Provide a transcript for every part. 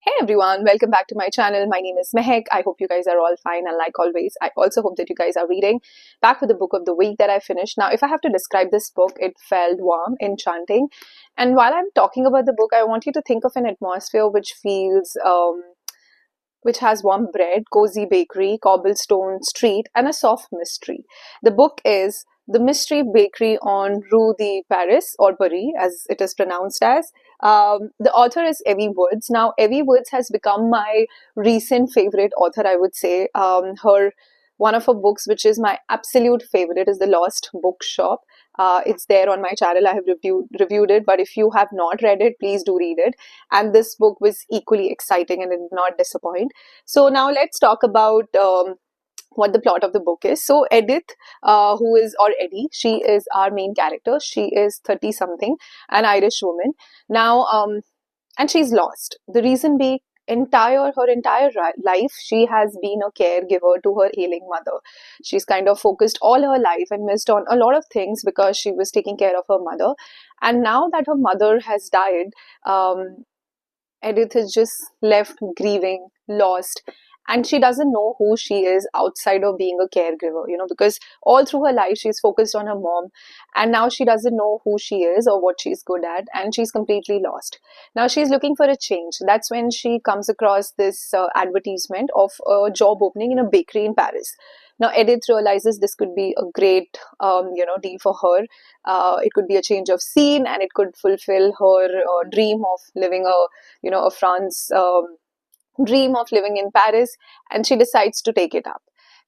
Hey everyone, welcome back to my channel. My name is Mehek. I hope you guys are all fine, and like always, I also hope that you guys are reading. Back with the book of the week that I finished. Now, if I have to describe this book, it felt warm, enchanting. And while I'm talking about the book, I want you to think of an atmosphere which feels which has warm bread, cozy bakery, cobblestone street, and a soft mystery. The book is The Mystery Bakery on Rue de Paris, or Paris, as it is pronounced as. The author is Evie Woods. Now, Evie Woods has become my recent favorite author, I would say. One of her books, which is my absolute favorite, is The Lost Bookshop. It's there on my channel. I have reviewed it, but if you have not read it, please do read it. And this book was equally exciting and it did not disappoint. So now let's talk about what the plot of the book is. So Edith, or Edie, she is our main character. She is 30 something, an Irish woman. Now, and she's lost. The reason being, her entire life, she has been a caregiver to her ailing mother. She's kind of focused all her life and missed on a lot of things because she was taking care of her mother. And now that her mother has died, Edith is just left grieving, lost, and she doesn't know who she is outside of being a caregiver, because all through her life she's focused on her mom, and now she doesn't know who she is or what she's good at, and she's completely lost. Now she's looking for a change. That's when she comes across this advertisement of a job opening in a bakery in Paris. Now Edith realizes this could be a great deal for her. It could be a change of scene, and it could fulfill her dream of living a France dream of living in Paris, and she decides to take it up.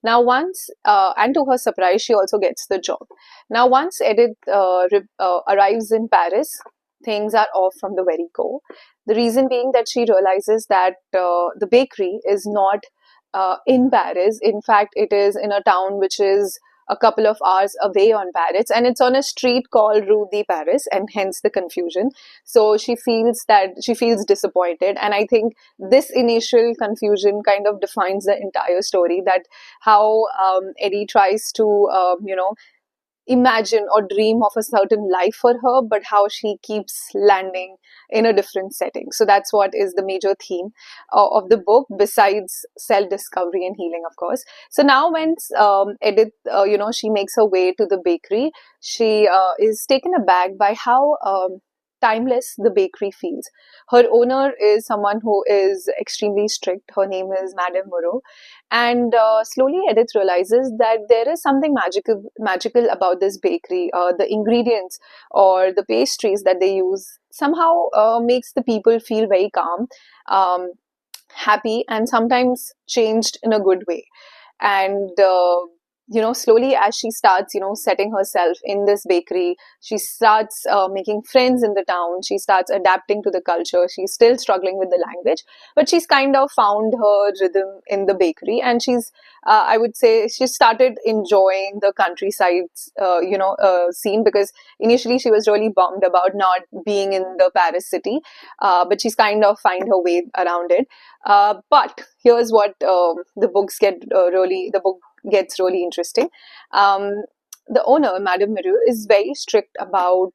Now and to her surprise, she also gets the job. Now once Edith arrives in Paris, things are off from the very go. The reason being that she realizes that the bakery is not in Paris. In fact, it is in a town which is a couple of hours away on Paris, and it's on a street called Rue de Paris, and hence the confusion. So she feels disappointed, and I think this initial confusion kind of defines the entire story, that how Edie tries to imagine or dream of a certain life for her, but how she keeps landing in a different setting. So that's what is the major theme of the book, besides self-discovery and healing, of course. So now when Edith, she makes her way to the bakery, she is taken aback by how timeless the bakery feels. Her owner is someone who is extremely strict. Her name is Madame Moreau. And slowly Edith realizes that there is something magical about this bakery. The ingredients or the pastries that they use somehow makes the people feel very calm, happy, and sometimes changed in a good way. And slowly as she starts setting herself in this bakery, she starts making friends in the town. She starts adapting to the culture. She's still struggling with the language, but she's kind of found her rhythm in the bakery, and she's I would say she started enjoying the countryside scene, because initially she was really bummed about not being in the Paris city, but she's kind of find her way around it. But here's what the book gets really interesting. The owner, Madame Moreau, is very strict about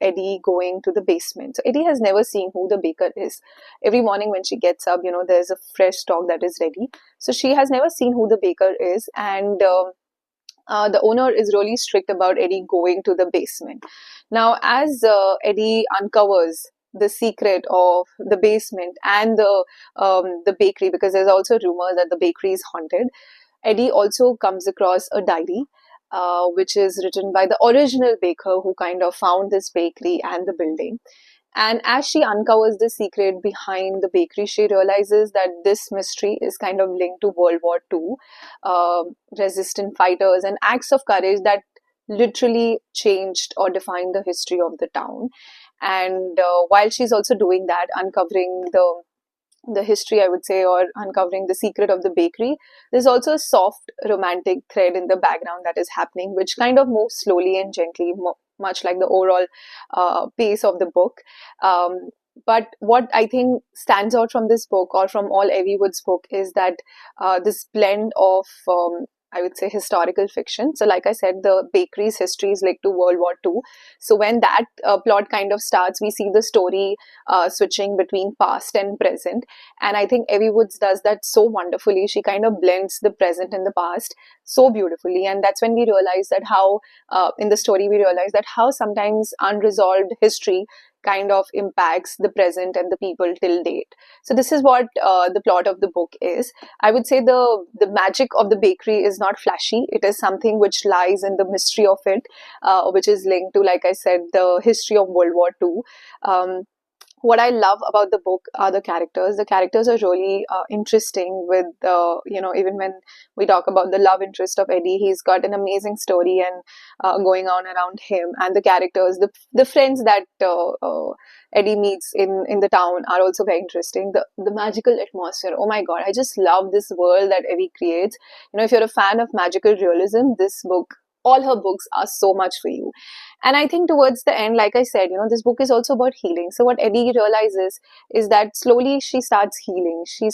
Edie going to the basement. So Edie has never seen who the baker is. Every morning when she gets up, there's a fresh stock that is ready. So she has never seen who the baker is, and the owner is really strict about Edie going to the basement. Now, as Edie uncovers the secret of the basement and the bakery, because there's also rumors that the bakery is haunted, Edie also comes across a diary which is written by the original baker who kind of found this bakery and the building. And as she uncovers the secret behind the bakery, she realizes that this mystery is kind of linked to World War II, resistant fighters, and acts of courage that literally changed or defined the history of the town. And while she's also doing that, uncovering the history, I would say, or uncovering the secret of the bakery, there's also a soft romantic thread in the background that is happening, which kind of moves slowly and gently, much like the overall pace of the book. But what I think stands out from this book, or from all Evie Wood's book, is that this blend of I would say, historical fiction. So, like I said, the bakery's history is linked to World War II. So, when that plot kind of starts, we see the story switching between past and present. And I think Evie Woods does that so wonderfully. She kind of blends the present and the past so beautifully. And that's when we realize that how, in the story, we realize that how sometimes unresolved history kind of impacts the present and the people till date. So this is what the plot of the book is. I would say the magic of the bakery is not flashy. It is something which lies in the mystery of it, which is linked to, like I said, the history of World War II. What I love about the book are the characters. The characters are really interesting. With even when we talk about the love interest of Eddie, he's got an amazing story and going on around him. And the characters, the friends that Eddie meets in the town are also very interesting. The magical atmosphere. Oh my God, I just love this world that Eddie creates. If you're a fan of magical realism, this book, all her books are so much for you. And I think towards the end, like I said, this book is also about healing. So what Eddie realizes is that slowly she starts healing. She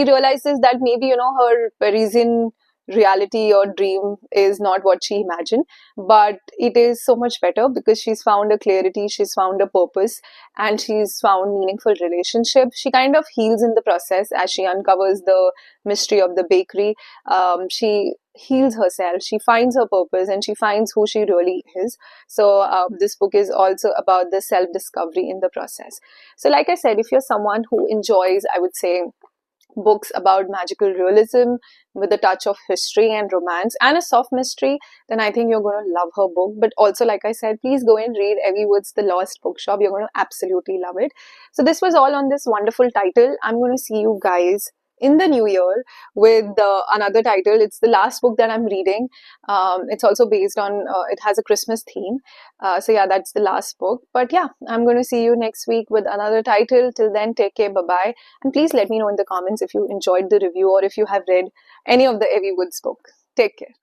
realizes that maybe, her Parisian reality or dream is not what she imagined, but it is so much better because she's found a clarity, she's found a purpose, and she's found meaningful relationship. She kind of heals in the process as she uncovers the mystery of the bakery. She heals herself, she finds her purpose, and she finds who she really is. So this book is also about the self-discovery in the process. So like I said, if you're someone who enjoys, I would say, books about magical realism with a touch of history and romance and a soft mystery, then I think you're going to love her book. But also, like I said, please go and read Evie Wood's The Lost Bookshop. You're going to absolutely love it. So this was all on this wonderful title. I'm going to see you guys in the new year with another title. It's the last book that I'm reading. It's also based on, it has a Christmas theme. So yeah, that's the last book. But yeah, I'm going to see you next week with another title. Till then, take care. Bye-bye. And please let me know in the comments if you enjoyed the review or if you have read any of the Evie Woods book. Take care.